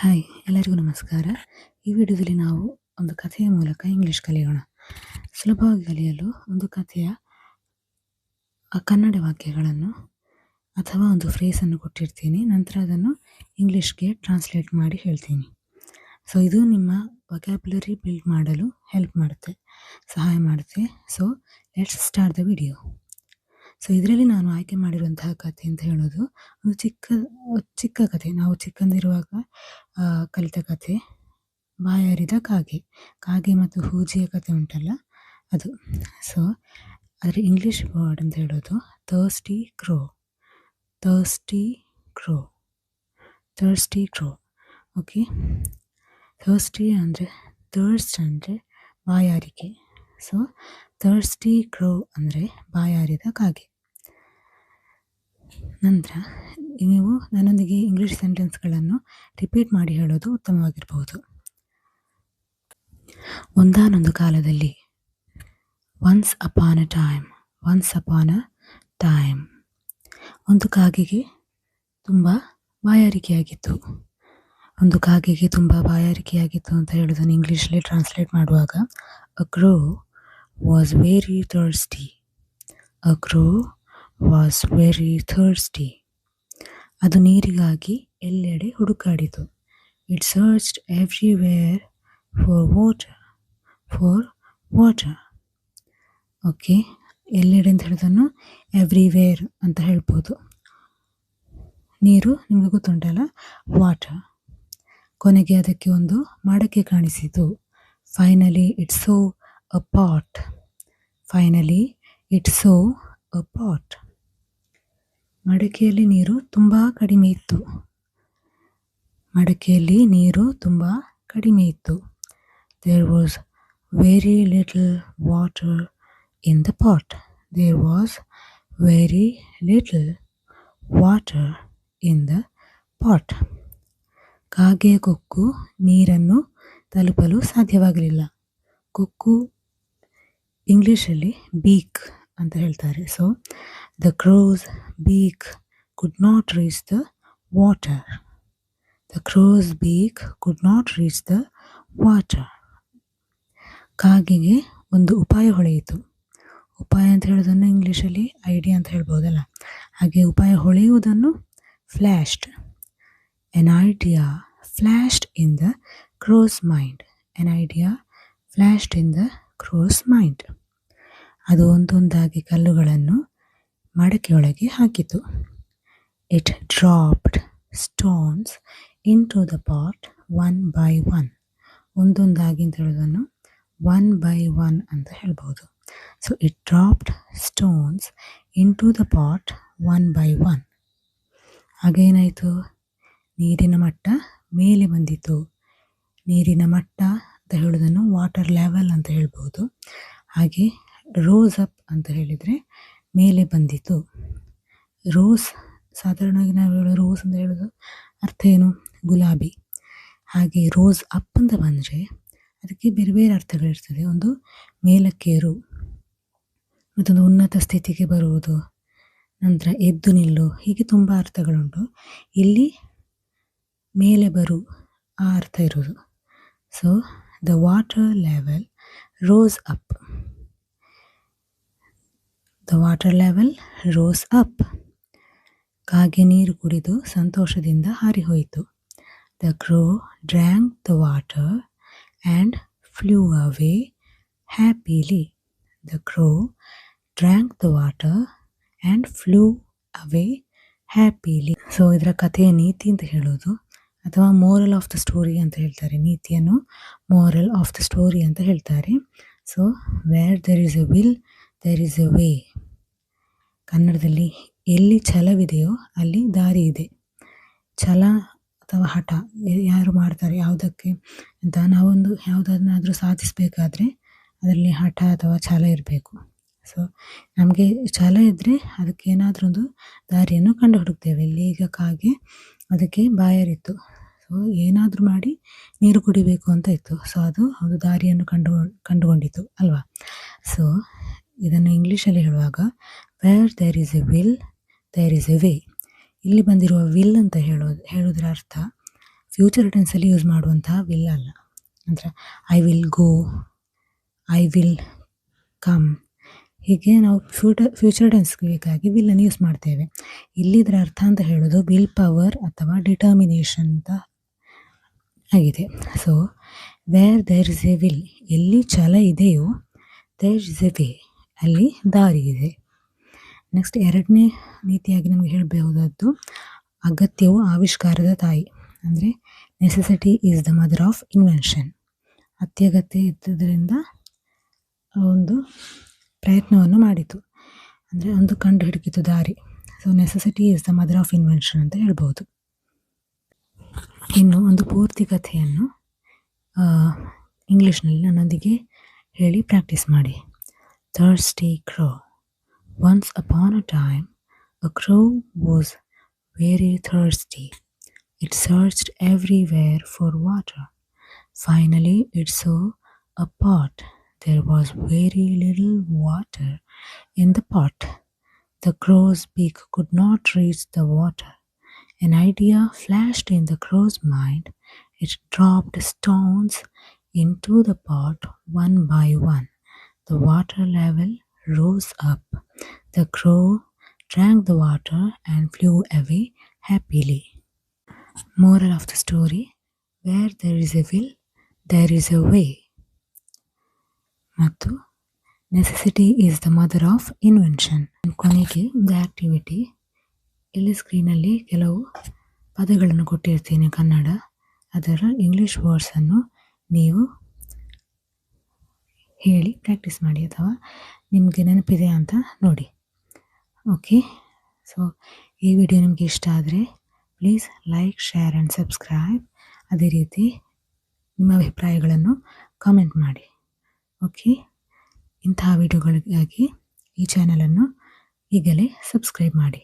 Hi ಎಲ್ಲರಿಗೂ ನಮಸ್ಕಾರ. ಈ ವಿಡಿಯೋದಲ್ಲಿ ನಾವು ಒಂದು ಕಥೆಯ ಮೂಲಕ ಇಂಗ್ಲಿಷ್ ಕಲಿಯೋಣ. ಸುಲಭವಾಗಿ ಕಲಿಯಲು ಒಂದು ಕಥೆಯ ಕನ್ನಡ ವಾಕ್ಯಗಳನ್ನು ಅಥವಾ ಒಂದು ಫ್ರೇಸನ್ನು ಕೊಟ್ಟಿರ್ತೀನಿ. ನಂತರ ಅದನ್ನು ಇಂಗ್ಲೀಷ್ಗೆ ಟ್ರಾನ್ಸ್ಲೇಟ್ ಮಾಡಿ ಹೇಳ್ತೀನಿ. ಸೊ ಇದು ನಿಮ್ಮ ವೊಕ್ಯಾಬ್ಯುಲರಿ ಬಿಲ್ಡ್ ಮಾಡಲು ಸಹಾಯ ಮಾಡುತ್ತೆ. So let's start the video. So ಇದರಲ್ಲಿ ನಾನು ಆಯ್ಕೆ ಮಾಡಿರುವಂತಹ ಕಥೆ ಅಂತ ಹೇಳೋದು ಒಂದು ಚಿಕ್ಕ ಕಥೆ. ನಾವು ಚಿಕ್ಕಂದಿರುವಾಗ ಕಲಿತ ಕಥೆ, ಬಾಯಾರಿದ ಕಾಗೆ ಮತ್ತು ಹೂಜಿಯ ಕಥೆ ಉಂಟಲ್ಲ ಅದು. ಸೊ ಅದರ ಇಂಗ್ಲೀಷ್ ವರ್ಡ್ ಅಂತ ಹೇಳೋದು ಥರ್ಸ್ಟಿ ಕ್ರೋ. ಓಕೆ, ಥರ್ಸ್ಟಿ ಅಂದರೆ ಥರ್ಸ್ಟ್ ಅಂದರೆ ಬಾಯಾರಿಕೆ. ಸೊ ಥರ್ಸ್ಟಿ ಕ್ರೋ ಅಂದರೆ ಬಾಯಾರಿದ ಕಾಗೆ. ನಂತರ ನೀವು ನನ್ನೊಂದಿಗೆ ಇಂಗ್ಲೀಷ್ ಸೆಂಟೆನ್ಸ್ಗಳನ್ನು ರಿಪೀಟ್ ಮಾಡಿ ಹೇಳೋದು ಉತ್ತಮವಾಗಿರಬಹುದು. ಒಂದಾನೊಂದು ಕಾಲದಲ್ಲಿ, ಒನ್ಸ್ ಅಪಾನ್ ಅ ಟೈಮ್, ಒಂದು ಕಾಗೆಗೆ ತುಂಬ ಬಾಯಾರಿಕೆಯಾಗಿತ್ತು. ಅಂತ ಹೇಳೋದನ್ನು ಇಂಗ್ಲೀಷಲ್ಲಿ ಟ್ರಾನ್ಸ್ಲೇಟ್ ಮಾಡುವಾಗ a crow was very thirsty. ಅದು ನೀರಿಗಾಗಿ ಎಲ್ಲೆಡೆ ಹುಡುಕಾಡಿತು. It searched everywhere for water. Okay, ಎಲ್ಲೆಡೆ ಅಂತ ಹೇಳೋದನ್ನು ಎವ್ರಿವೇರ್ ಅಂತ ಹೇಳ್ಬೋದು. ನೀರು ನಿಮಗೆ ಗೊತ್ತುಂಟಲ್ಲ, ವಾಟರ್. ಕೊನೆಗೆ ಅದಕ್ಕೆ ಒಂದು ಮಡಕೆ ಕಾಣಿಸಿತು. Finally it saw a pot. ಮಡಕೆಯಲ್ಲಿ ನೀರು ತುಂಬ ಕಡಿಮೆ ಇತ್ತು. There was very little water in the pot. ಕಾಗೆಯ ಕೊಕ್ಕು ನೀರನ್ನು ತಲುಪಲು ಸಾಧ್ಯವಾಗಲಿಲ್ಲ. ಕೊಕ್ಕು ಇಂಗ್ಲಿಷಲ್ಲಿ ಬೀಕ್ ಅಂತ ಹೇಳ್ತಾರೆ. So the crores beak could not reach the water. ಕಾಗೆಗೆ ಒಂದು ಉಪಾಯ ಹೊಳೆಯಿತು. ಉಪಾಯ ಅಂತ ಹೇಳೋದನ್ನು ಇಂಗ್ಲೀಷಲ್ಲಿ ಐಡಿಯಾ ಅಂತ ಹೇಳ್ಬೋದಲ್ಲ, ಹಾಗೆ ಉಪಾಯ ಹೊಳೆಯುವುದನ್ನು ಫ್ಲ್ಯಾಶ್ಡ್. An idea flashed in the crow's mind. ಅದು ಒಂದೊಂದಾಗಿ ಕಲ್ಲುಗಳನ್ನು ಮಡಕೆಯೊಳಗೆ ಹಾಕಿತು. It dropped stones into the pot one by one. ಒಂದೊಂದಾಗಿ ಅಂತ ಹೇಳೋದನ್ನು one by one ಅಂತ ಹೇಳ್ಬೋದು. So it dropped stones into the pot one by one. ಹಾಗೇನಾಯಿತು, ನೀರಿನ ಮಟ್ಟ ಮೇಲೆ ಬಂದಿತು. ನೀರಿನ ಮಟ್ಟ ಅಂತ ಹೇಳೋದನ್ನು ವಾಟರ್ ಲೆವೆಲ್ ಅಂತ ಹೇಳ್ಬೋದು. ಹಾಗೆ ರೋಸ್ ಅಪ್ ಅಂತ ಹೇಳಿದರೆ ಮೇಲೆ ಬಂದಿತು. ರೋಸ್, ಸಾಧಾರಣವಾಗಿ ನಾವು ಹೇಳೋ ರೋಸ್ ಅಂತ ಹೇಳೋದು ಅರ್ಥ ಏನು, ಗುಲಾಬಿ. ಹಾಗೆ ರೋಸ್ ಅಪ್ ಅಂತ ಬಂದರೆ ಅದಕ್ಕೆ ಬೇರೆ ಬೇರೆ ಅರ್ಥಗಳಿರ್ತದೆ. ಒಂದು ಮೇಲಕ್ಕೇರು, ಮತ್ತೊಂದು ಉನ್ನತ ಸ್ಥಿತಿಗೆ ಬರುವುದು, ನಂತರ ಎದ್ದು ನಿಲ್ಲು, ಹೀಗೆ ತುಂಬ ಅರ್ಥಗಳುಂಟು. ಇಲ್ಲಿ ಮೇಲೆ ಬರು ಆ ಅರ್ಥ ಇರೋದು. So the water level rose up. ಕಾಗೆ ನೀರು ಕುಡಿದು ಸಂತೋಷದಿಂದ ಹಾರಿಹೋಯಿತು. The crow drank the water and flew away happily. So ಇದರ ಕಥೆಯ ನೀತಿ ಅಂತ ಹೇಳೋದು, ಅಥವಾ ಮೋರಲ್ ಆಫ್ ದ ಸ್ಟೋರಿ ಅಂತ ಹೇಳ್ತಾರೆ. ನೀತಿಯನ್ನು ಮೋರಲ್ ಆಫ್ ದ ಸ್ಟೋರಿ ಅಂತ ಹೇಳ್ತಾರೆ. So where there is a will there is a way. ಕನ್ನಡದಲ್ಲಿ ಎಲ್ಲಿ ಛಲವಿದೆಯೋ ಅಲ್ಲಿ ದಾರಿ ಇದೆ. ಛಲ ಅಥವಾ ಹಠ ಯಾರು ಮಾಡ್ತಾರೆ ಯಾವುದಕ್ಕೆ ಅಂತ, ನಾವೊಂದು ಯಾವುದನ್ನಾದರೂ ಸಾಧಿಸಬೇಕಾದ್ರೆ ಅದರಲ್ಲಿ ಹಠ ಅಥವಾ ಛಲ ಇರಬೇಕು. ಸೊ ನಮಗೆ ಛಲ ಇದ್ದರೆ ಅದಕ್ಕೆ ಏನಾದರೂ ಒಂದು ದಾರಿಯನ್ನು ಕಂಡು ಹುಡುಕ್ತೇವೆ. ಇಲ್ಲಿ ಈಗ ಕಾಗೆ ಅದಕ್ಕೆ ಬಾಯಾರಿತ್ತು. ಸೊ ಏನಾದರೂ ಮಾಡಿ ನೀರು ಕುಡಿಬೇಕು ಅಂತ ಇತ್ತು. ಸೊ ಅದು ಒಂದು ದಾರಿಯನ್ನು ಕಂಡುಕೊಂಡಿತು ಅಲ್ವಾ. ಸೊ ಇದನ್ನು ಇಂಗ್ಲೀಷಲ್ಲಿ ಹೇಳುವಾಗ where there is a will there is a way. ಇಲ್ಲಿ ಬಂದಿರುವ ವಿಲ್ ಅಂತ ಹೇಳೋದ್ರ ಅರ್ಥ ಫ್ಯೂಚರ್ ಟೆನ್ಸಲ್ಲಿ ಯೂಸ್ ಮಾಡುವಂತಹ ವಿಲ್ ಅಲ್ಲ. ಅಂದರೆ I will go, I will come, ಹೀಗೆ ನಾವು ಫ್ಯೂಚರ್ ಟೆನ್ಸ್ಗಾಗಿ ವಿಲ್ಲನ್ನು ಯೂಸ್ ಮಾಡ್ತೇವೆ. ಇಲ್ಲಿದರ ಅರ್ಥ ಅಂತ ಹೇಳೋದು ವಿಲ್ ಪವರ್ ಅಥವಾ ಡಿಟರ್ಮಿನೇಷನ್ ಅಂತ ಆಗಿದೆ. So where there is a will, ಎಲ್ಲಿ ಛಲ ಇದೆಯೋ ದೇರ್ ಇಸ್ ಎ ವೇ, ಅಲ್ಲಿ ದಾರಿ ಇದೆ. ನೆಕ್ಸ್ಟ್ ಎರಡನೇ ರೀತಿಯಾಗಿ ನಮಗೆ ಹೇಳಬಹುದಾದ್ದು ಅಗತ್ಯವು ಆವಿಷ್ಕಾರದ ತಾಯಿ. ಅಂದರೆ necessity is the mother of invention. ಅತ್ಯಗತ್ಯ ಇದ್ದದರಿಂದ ಒಂದು ಪ್ರಯತ್ನವನ್ನು ಮಾಡಿತು, ಅಂದರೆ ಒಂದು ಕಂಡು ಹಿಡಿಕಿತು ದಾರಿ. So necessity is the mother of invention ಅಂತ ಹೇಳ್ಬೋದು. ಇನ್ನು ಒಂದು ಪೂರ್ತಿ ಕಥೆಯನ್ನು ಇಂಗ್ಲೀಷ್ನಲ್ಲಿ ನನ್ನೊಂದಿಗೆ ಹೇಳಿ ಪ್ರಾಕ್ಟೀಸ್ ಮಾಡಿ. Thirsty crow. Once upon a time, a crow was very thirsty. It searched everywhere for water. Finally, it saw a pot. There was very little water in the pot. The crow's beak could not reach the water. An idea flashed in the crow's mind. It dropped stones into the pot one by one. The water level rose up. The crow drank the water and flew away happily. Moral of the story: where there is a will, there is a way. ಮತ್ತು necessity is the mother of invention. ಕೊನೆಗೆ ಒಂದು activity, ಇಲ್ಲಿ ಸ್ಕ್ರೀನಲ್ಲಿ ಕೆಲವು ಪದಗಳನ್ನು ಕೊಟ್ಟಿರ್ತೀನಿ ಕನ್ನಡ, ಅದರ English ವರ್ಡ್ಸನ್ನು ನೀವು ಹೇಳಿ ಪ್ರಾಕ್ಟೀಸ್ ಮಾಡಿ, ಅಥವಾ ನಿಮಗೆ ನೆನಪಿದೆ ಅಂತ ನೋಡಿ. ಓಕೆ, ಸೊ ಈ ವಿಡಿಯೋ ನಿಮಗೆ ಇಷ್ಟ ಆದರೆ please like, share and subscribe. ಅದೇ ರೀತಿ ನಿಮ್ಮ ಅಭಿಪ್ರಾಯಗಳನ್ನು ಕಾಮೆಂಟ್ ಮಾಡಿ. ಓಕೆ, ಇಂತಹ ವಿಡಿಯೋಗಳಿಗಾಗಿ ಈ ಚಾನಲನ್ನು ಈಗಲೇ ಸಬ್ಸ್ಕ್ರೈಬ್ ಮಾಡಿ.